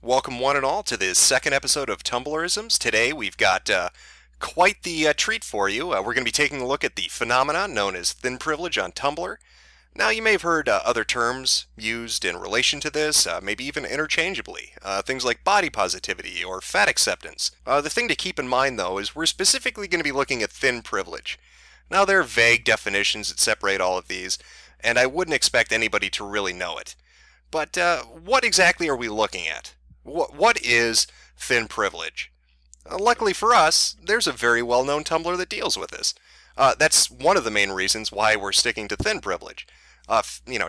Welcome one and all to this second episode of Tumblrisms. Today we've got quite the treat for you. We're going to be taking a look at the phenomenon known as thin privilege on Tumblr. Now you may have heard other terms used in relation to this, maybe even interchangeably. Things like body positivity or fat acceptance. The thing to keep in mind though is we're specifically going to be looking at thin privilege. Now there are vague definitions that separate all of these, and I wouldn't expect anybody to really know it. But what exactly are we looking at? What is thin privilege? Luckily for us, there's a very well-known Tumblr that deals with this. That's one of the main reasons why we're sticking to thin privilege.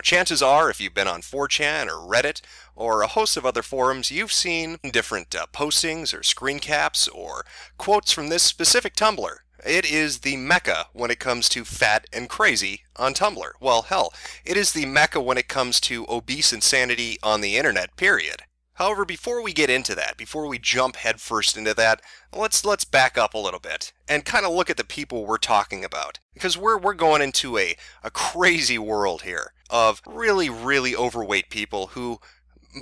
Chances are, if you've been on 4chan or Reddit or a host of other forums, you've seen different postings or screen caps or quotes from this specific Tumblr. It is the mecca when it comes to fat and crazy on Tumblr. Well, hell, it is the mecca when it comes to obese insanity on the internet, period. However, before we get into that, before we jump headfirst into that, let's back up a little bit and kind of look at the people we're talking about. Because we're going into a crazy world here of really, really overweight people who,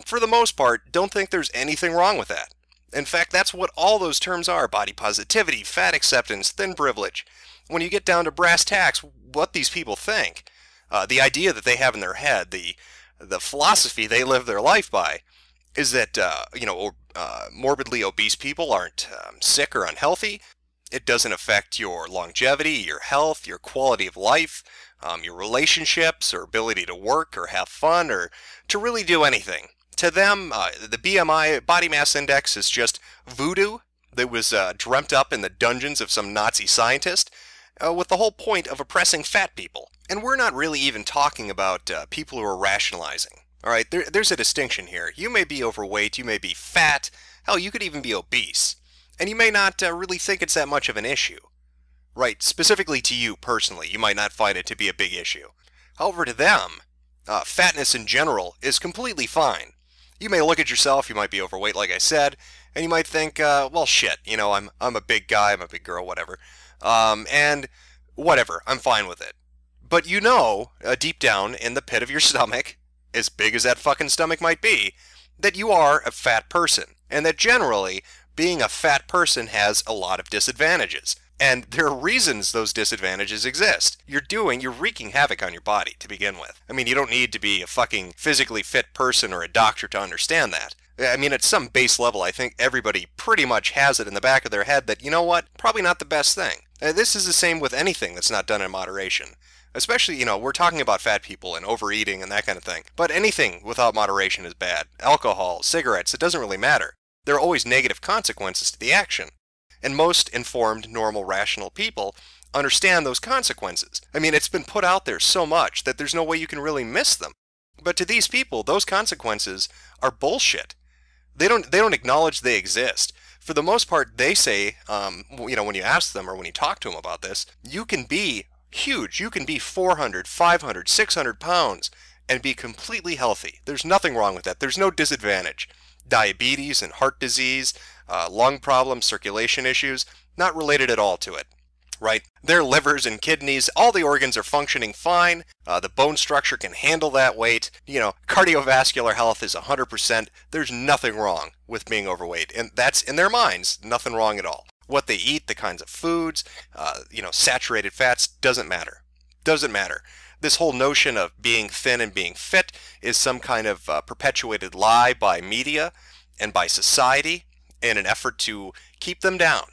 for the most part, don't think there's anything wrong with that. In fact, that's what all those terms are: body positivity, fat acceptance, thin privilege. When you get down to brass tacks, what these people think, the idea that they have in their head, the philosophy they live their life by, is that, morbidly obese people aren't sick or unhealthy. It doesn't affect your longevity, your health, your quality of life, your relationships, or ability to work or have fun or to really do anything. To them, the BMI, body mass index, is just voodoo that was dreamt up in the dungeons of some Nazi scientist with the whole point of oppressing fat people. And we're not really even talking about people who are rationalizing. Alright, there's a distinction here. You may be overweight, you may be fat, hell, you could even be obese. And you may not really think it's that much of an issue. Right, specifically to you personally, you might not find it to be a big issue. However, to them, fatness in general is completely fine. You may look at yourself, you might be overweight like I said, and you might think, well shit, I'm a big guy, I'm a big girl, whatever. And whatever, I'm fine with it. But deep down in the pit of your stomach, as big as that fucking stomach might be, that you are a fat person, and that generally, being a fat person has a lot of disadvantages. And there are reasons those disadvantages exist. You're wreaking havoc on your body to begin with. I mean, you don't need to be a fucking physically fit person or a doctor to understand that. I mean, at some base level, I think everybody pretty much has it in the back of their head that, you know what, probably not the best thing. This is the same with anything that's not done in moderation. Especially, we're talking about fat people and overeating and that kind of thing. But anything without moderation is bad. Alcohol, cigarettes, it doesn't really matter. There are always negative consequences to the action. And most informed, normal, rational people understand those consequences. I mean, it's been put out there so much that there's no way you can really miss them. But to these people, those consequences are bullshit. They don't acknowledge they exist. For the most part, they say, when you ask them or when you talk to them about this, you can be huge. You can be 400, 500, 600 pounds and be completely healthy. There's nothing wrong with that. There's no disadvantage. Diabetes and heart disease, lung problems, circulation issues, not related at all to it. Right? Their livers and kidneys, all the organs are functioning fine. The bone structure can handle that weight. Cardiovascular health is 100%. There's nothing wrong with being overweight. And that's, in their minds, nothing wrong at all. What they eat, the kinds of foods, saturated fats, doesn't matter. Doesn't matter. This whole notion of being thin and being fit is some kind of perpetuated lie by media and by society in an effort to keep them down.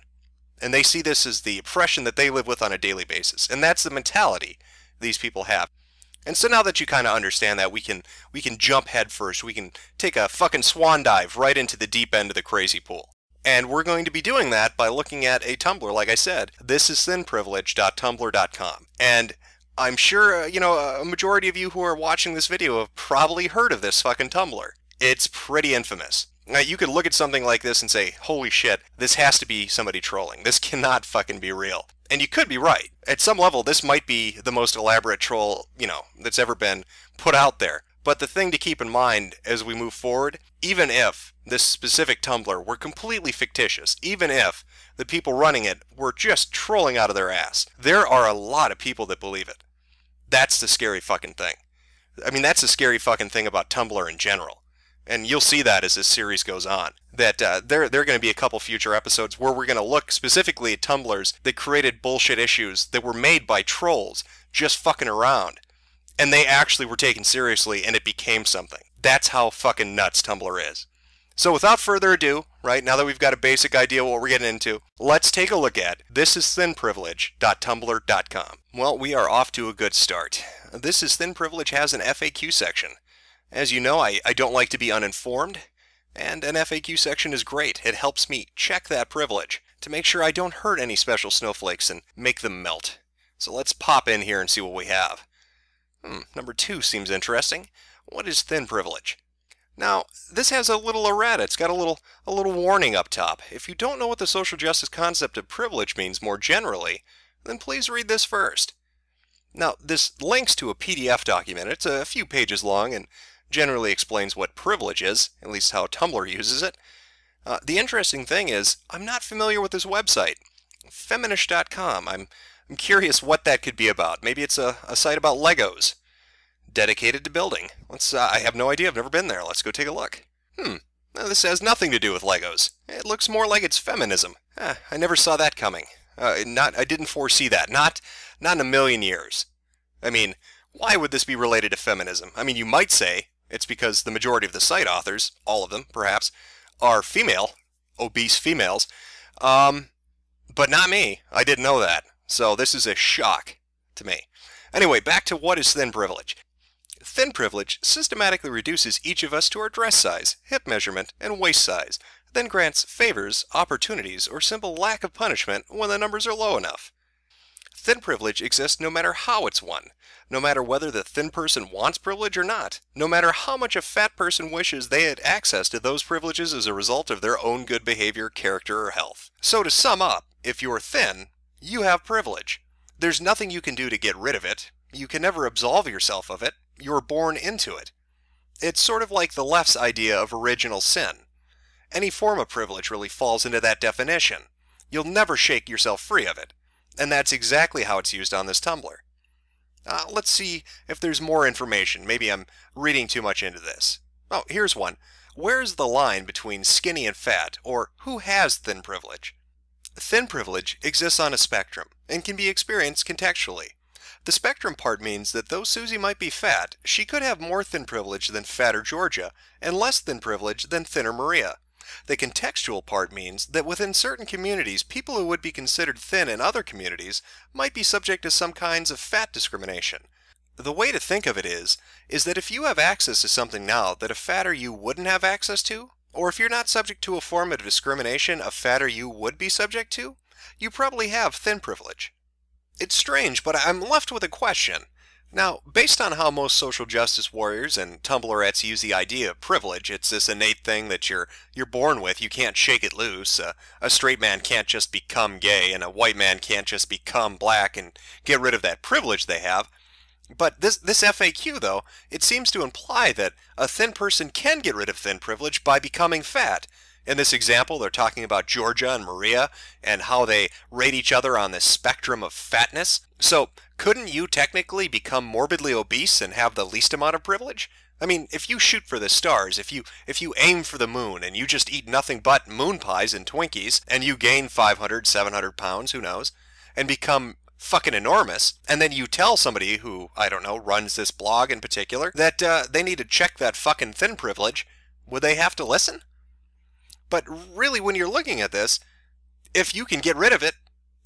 And they see this as the oppression that they live with on a daily basis. And that's the mentality these people have. And so now that you kind of understand that, we can jump head first. We can take a fucking swan dive right into the deep end of the crazy pool. And we're going to be doing that by looking at a Tumblr, like I said. This is thinprivilege.tumblr.com. And I'm sure, a majority of you who are watching this video have probably heard of this fucking Tumblr. It's pretty infamous. Now, you could look at something like this and say, holy shit, this has to be somebody trolling. This cannot fucking be real. And you could be right. At some level, this might be the most elaborate troll, that's ever been put out there. But the thing to keep in mind as we move forward, even if this specific Tumblr were completely fictitious, even if the people running it were just trolling out of their ass, there are a lot of people that believe it. That's the scary fucking thing. I mean, that's the scary fucking thing about Tumblr in general. And you'll see that as this series goes on. That there are going to be a couple future episodes where we're going to look specifically at Tumblrs that created bullshit issues that were made by trolls just fucking around. And they actually were taken seriously and it became something. That's how fucking nuts Tumblr is. So without further ado, right, now that we've got a basic idea of what we're getting into, let's take a look at thisisthinprivilege.tumblr.com. Well, we are off to a good start. This is Thin Privilege has an FAQ section. As you know, I don't like to be uninformed, and an FAQ section is great. It helps me check that privilege to make sure I don't hurt any special snowflakes and make them melt. So let's pop in here and see what we have. Number 2 seems interesting. What is thin privilege? Now, this has a little errata. It's got a little warning up top. If you don't know what the social justice concept of privilege means more generally, then please read this first. Now, this links to a PDF document. It's a few pages long and generally explains what privilege is, at least how Tumblr uses it. The interesting thing is, I'm not familiar with this website, feminist.com. I'm curious what that could be about. Maybe it's a site about Legos. Dedicated to building. I have no idea. I've never been there. Let's go take a look. Now, this has nothing to do with Legos. It looks more like it's feminism. I never saw that coming. I didn't foresee that. Not in a million years. I mean, why would this be related to feminism? I mean, you might say it's because the majority of the site authors, all of them perhaps, are female, obese females. But not me. I didn't know that. So this is a shock to me. Anyway, back to what is thin privilege. Thin privilege systematically reduces each of us to our dress size, hip measurement, and waist size, then grants favors, opportunities, or simple lack of punishment when the numbers are low enough. Thin privilege exists no matter how it's won, no matter whether the thin person wants privilege or not, no matter how much a fat person wishes they had access to those privileges as a result of their own good behavior, character, or health. So to sum up, if you're thin, you have privilege. There's nothing you can do to get rid of it. You can never absolve yourself of it. You're born into it. It's sort of like the left's idea of original sin. Any form of privilege really falls into that definition. You'll never shake yourself free of it. And that's exactly how it's used on this Tumblr. Let's see if there's more information. Maybe I'm reading too much into this. Oh, here's one. Where's the line between skinny and fat, or who has thin privilege? Thin privilege exists on a spectrum and can be experienced contextually. The spectrum part means that though Susie might be fat, she could have more thin privilege than fatter Georgia, and less thin privilege than thinner Maria. The contextual part means that within certain communities, people who would be considered thin in other communities might be subject to some kinds of fat discrimination. The way to think of it is that if you have access to something now that a fatter you wouldn't have access to, or if you're not subject to a form of discrimination a fatter you would be subject to, you probably have thin privilege. It's strange, but I'm left with a question. Now, based on how most social justice warriors and Tumblrettes use the idea of privilege, it's this innate thing that you're born with, you can't shake it loose. A straight man can't just become gay, and a white man can't just become black and get rid of that privilege they have. But this FAQ, though, it seems to imply that a thin person can get rid of thin privilege by becoming fat. In this example, they're talking about Georgia and Maria and how they rate each other on this spectrum of fatness. So, couldn't you technically become morbidly obese and have the least amount of privilege? I mean, if you shoot for the stars, if you aim for the moon and you just eat nothing but moon pies and Twinkies and you gain 500, 700 pounds, who knows, and become fucking enormous, and then you tell somebody who, I don't know, runs this blog in particular, that they need to check that fucking thin privilege, would they have to listen? But really, when you're looking at this, if you can get rid of it,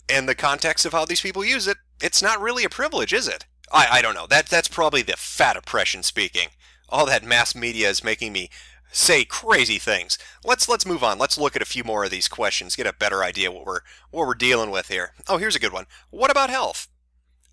in the context of how these people use it, it's not really a privilege, is it? I don't know. That's probably the fat oppression speaking. All that mass media is making me say crazy things. Let's move on. Let's look at a few more of these questions, get a better idea what we're dealing with here. Oh, here's a good one. What about health?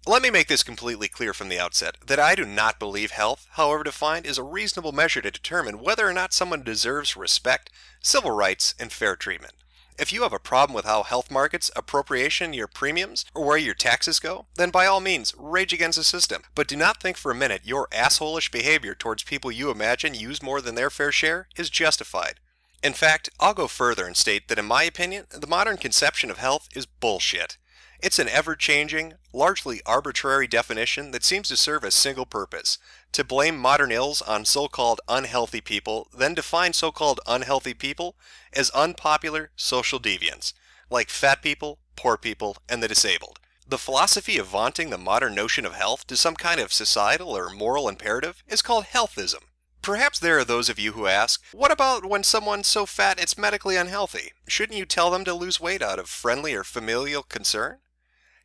Let me make this completely clear from the outset that I do not believe health, however defined, is a reasonable measure to determine whether or not someone deserves respect, civil rights, and fair treatment. If you have a problem with how health markets appropriation your premiums or where your taxes go, then by all means, rage against the system. But do not think for a minute your assholish behavior towards people you imagine use more than their fair share is justified. In fact, I'll go further and state that in my opinion, the modern conception of health is bullshit. It's an ever-changing, largely arbitrary definition that seems to serve a single purpose: to blame modern ills on so-called unhealthy people, then define so-called unhealthy people as unpopular social deviants, like fat people, poor people, and the disabled. The philosophy of vaunting the modern notion of health to some kind of societal or moral imperative is called healthism. Perhaps there are those of you who ask, what about when someone's so fat it's medically unhealthy? Shouldn't you tell them to lose weight out of friendly or familial concern?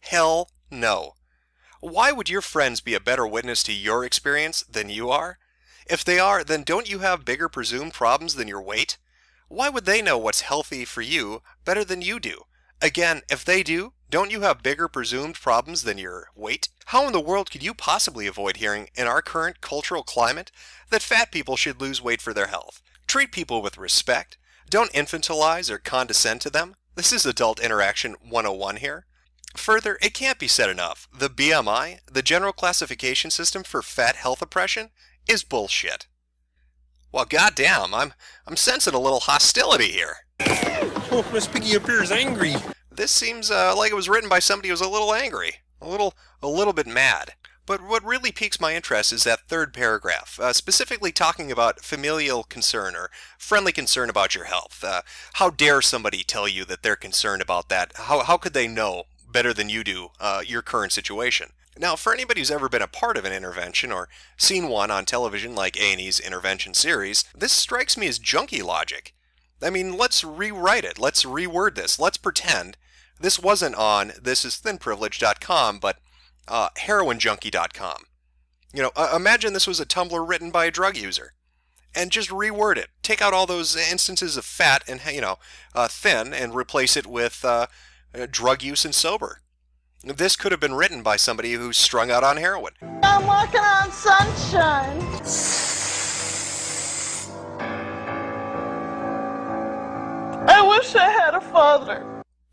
Hell no. Why would your friends be a better witness to your experience than you are? If they are, then don't you have bigger presumed problems than your weight? Why would they know what's healthy for you better than you do? Again, if they do, don't you have bigger presumed problems than your weight? How in the world could you possibly avoid hearing, in our current cultural climate, that fat people should lose weight for their health? Treat people with respect. Don't infantilize or condescend to them. This is Adult Interaction 101 here. Further, it can't be said enough. The BMI, the General Classification System for Fat Health Oppression, is bullshit. Well, goddamn, I'm sensing a little hostility here. Oh, Miss Piggy appears angry. This seems like it was written by somebody who was a little angry, a little bit mad. But what really piques my interest is that third paragraph, specifically talking about familial concern or friendly concern about your health. How dare somebody tell you that they're concerned about that? How could they know better than you do your current situation? Now, for anybody who's ever been a part of an intervention or seen one on television like A&E's intervention series, this strikes me as junkie logic. I mean, let's rewrite it. Let's reword this. Let's pretend this wasn't on thisisthinprivilege.com, but heroinjunkie.com. You know, imagine this was a Tumblr written by a drug user. And just reword it. Take out all those instances of fat and, thin and replace it with drug use and sober. This could have been written by somebody who's strung out on heroin. I'm walking on sunshine. I wish I had a father.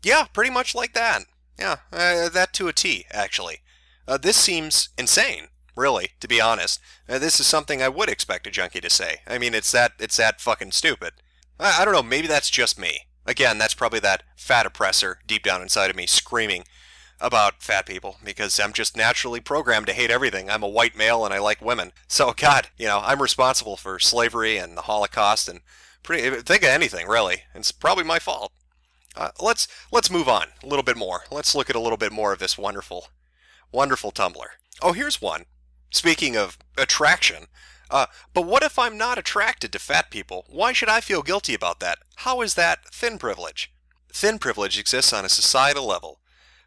Yeah, pretty much like that. Yeah, that to a T, actually. This seems insane, really, to be honest. This is something I would expect a junkie to say. I mean, it's that fucking stupid. I don't know, maybe that's just me. Again, that's probably that fat oppressor deep down inside of me screaming about fat people, because I'm just naturally programmed to hate everything. I'm a white male and I like women. So, God, I'm responsible for slavery and the Holocaust and think of anything, really. It's probably my fault. Let's move on a little bit more. Let's look at a little bit more of this wonderful Tumblr. Oh, here's one. Speaking of attraction, but what if I'm not attracted to fat people? Why should I feel guilty about that? How is that thin privilege? Thin privilege exists on a societal level.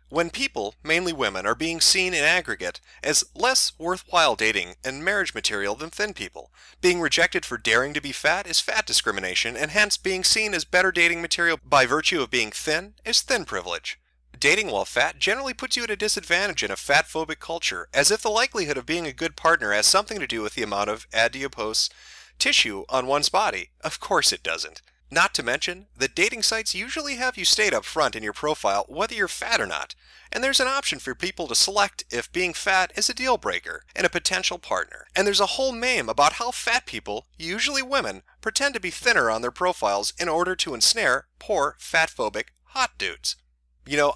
When people, mainly women, are being seen in aggregate as less worthwhile dating and marriage material than thin people, being rejected for daring to be fat is fat discrimination, and hence being seen as better dating material by virtue of being thin is thin privilege. Dating while fat generally puts you at a disadvantage in a fat-phobic culture, as if the likelihood of being a good partner has something to do with the amount of adipose tissue on one's body. Of course it doesn't. Not to mention that dating sites usually have you state up front in your profile whether you're fat or not, and there's an option for people to select if being fat is a deal breaker and a potential partner. And there's a whole meme about how fat people, usually women, pretend to be thinner on their profiles in order to ensnare poor fat-phobic hot dudes.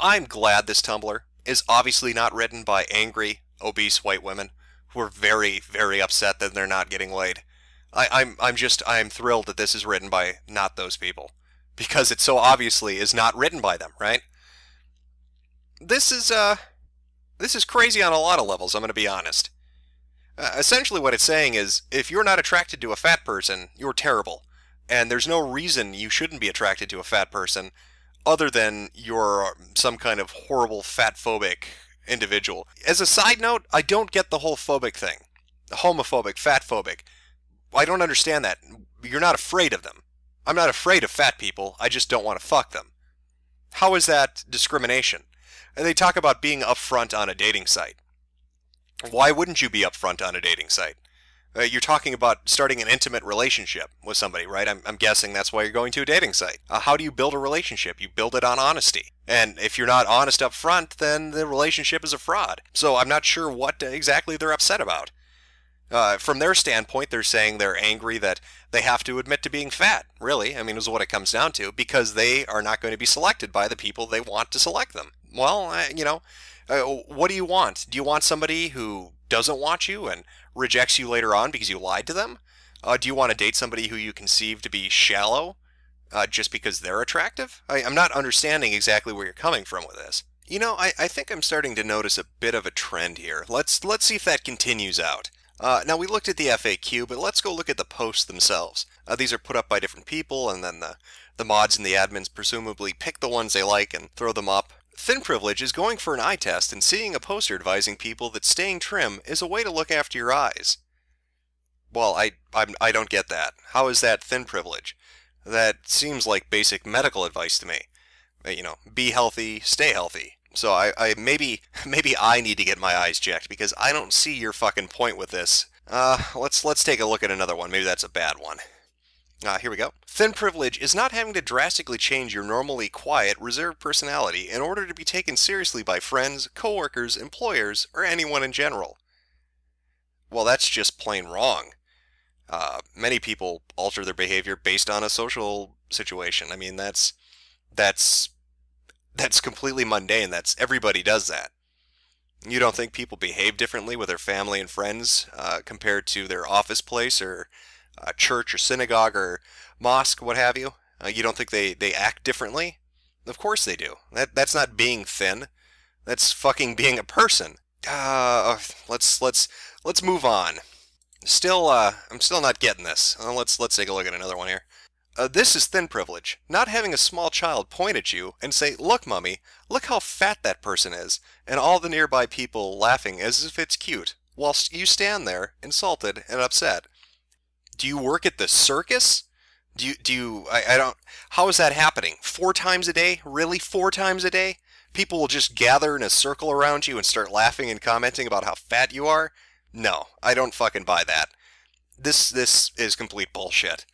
I'm glad this Tumblr is obviously not written by angry, obese white women who are very, very upset that they're not getting laid. I'm thrilled that this is written by not those people, because it so obviously is not written by them, right? This is crazy on a lot of levels, I'm going to be honest. Essentially what it's saying is, if you're not attracted to a fat person, you're terrible, and there's no reason you shouldn't be attracted to a fat person other than you're some kind of horrible fat-phobic individual. As a side note, I don't get the whole phobic thing. Homophobic, fat-phobic. I don't understand that. You're not afraid of them. I'm not afraid of fat people, I just don't want to fuck them. How is that discrimination? And they talk about being upfront on a dating site. Why wouldn't you be upfront on a dating site? You're talking about starting an intimate relationship with somebody, right? I'm guessing that's why you're going to a dating site. How do you build a relationship? You build it on honesty. And if you're not honest up front, then the relationship is a fraud. So I'm not sure what exactly they're upset about. From their standpoint, they're saying they're angry that they have to admit to being fat, really. I mean, is what it comes down to, because they are not going to be selected by the people they want to select them. Well, what do you want? Do you want somebody who doesn't want you and rejects you later on because you lied to them? Do you want to date somebody who you conceive to be shallow just because they're attractive? I'm not understanding exactly where you're coming from with this. I think I'm starting to notice a bit of a trend here. Let's see if that continues out. Now, we looked at the FAQ, but let's go look at the posts themselves. These are put up by different people, and then the mods and the admins presumably pick the ones they like and throw them up. Thin Privilege is going for an eye test and seeing a poster advising people that staying trim is a way to look after your eyes. Well, I don't get that. How is that Thin Privilege? That seems like basic medical advice to me. Be healthy, stay healthy. So maybe I need to get my eyes checked because I don't see your fucking point with this. Let's take a look at another one. Maybe that's a bad one. Here we go. Thin Privilege is not having to drastically change your normally quiet, reserved personality in order to be taken seriously by friends, coworkers, employers, or anyone in general. Well, that's just plain wrong. Many people alter their behavior based on a social situation. I mean, that's completely mundane. Everybody does that. You don't think people behave differently with their family and friends compared to their office place or church or synagogue or mosque, what have you? You don't think they act differently? Of course they do. That's not being thin. That's fucking being a person. Let's move on. I'm still not getting this. Let's take a look at another one here. This is Thin Privilege. Not having a small child point at you and say, "Look, mummy, look how fat that person is," and all the nearby people laughing as if it's cute, whilst you stand there, insulted and upset. Do you work at the circus? How is that happening? 4 times a day? Really? 4 times a day? People will just gather in a circle around you and start laughing and commenting about how fat you are? No, I don't fucking buy that. This is complete bullshit.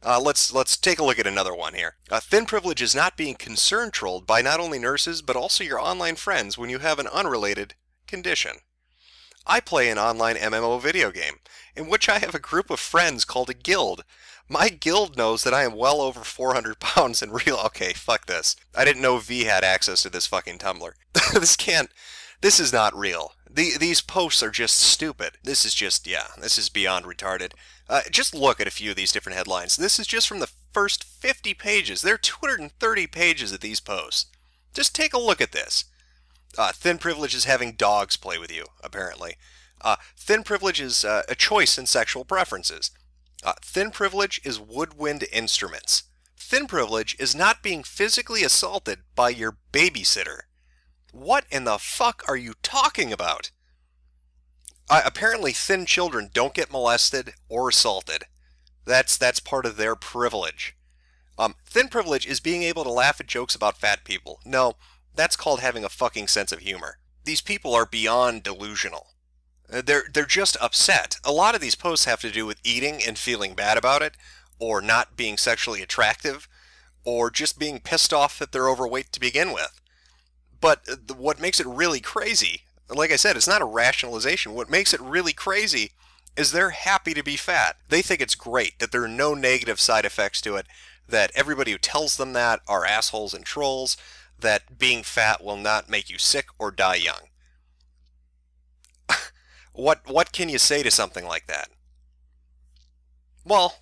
Let's take a look at another one here. Thin Privilege is not being concern trolled by not only nurses but also your online friends when you have an unrelated condition. I play an online MMO video game in which I have a group of friends called a guild. My guild knows that I am well over 400 pounds in real... Okay, fuck this. I didn't know V had access to this fucking Tumblr. This is not real. These posts are just stupid. This is beyond retarded. Just look at a few of these different headlines. This is just from the first 50 pages. There are 230 pages of these posts. Just take a look at this. Thin Privilege is having dogs play with you, apparently. Thin Privilege is a choice in sexual preferences. Thin Privilege is woodwind instruments. Thin Privilege is not being physically assaulted by your babysitter. What in the fuck are you talking about? Apparently thin children don't get molested or assaulted. That's part of their privilege. Thin Privilege is being able to laugh at jokes about fat people. No, that's called having a fucking sense of humor. These people are beyond delusional. They're just upset. A lot of these posts have to do with eating and feeling bad about it, or not being sexually attractive, or just being pissed off that they're overweight to begin with. But what makes it really crazy, like I said, it's not a rationalization. What makes it really crazy is they're happy to be fat. They think it's great, that there are no negative side effects to it, that everybody who tells them that are assholes and trolls, that being fat will not make you sick or die young. What can you say to something like that? Well,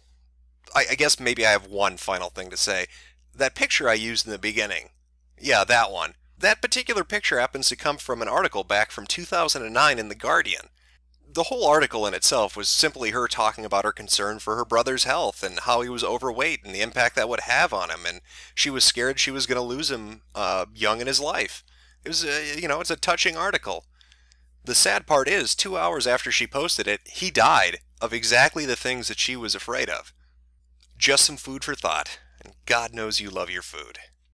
I guess maybe I have one final thing to say. That picture I used in the beginning, yeah, that one. That particular picture happens to come from an article back from 2009 in The Guardian. The whole article in itself was simply her talking about her concern for her brother's health and how he was overweight and the impact that would have on him, and she was scared she was going to lose him young in his life. It was, it's a touching article. The sad part is, 2 hours after she posted it, he died of exactly the things that she was afraid of. Just some food for thought, and God knows you love your food.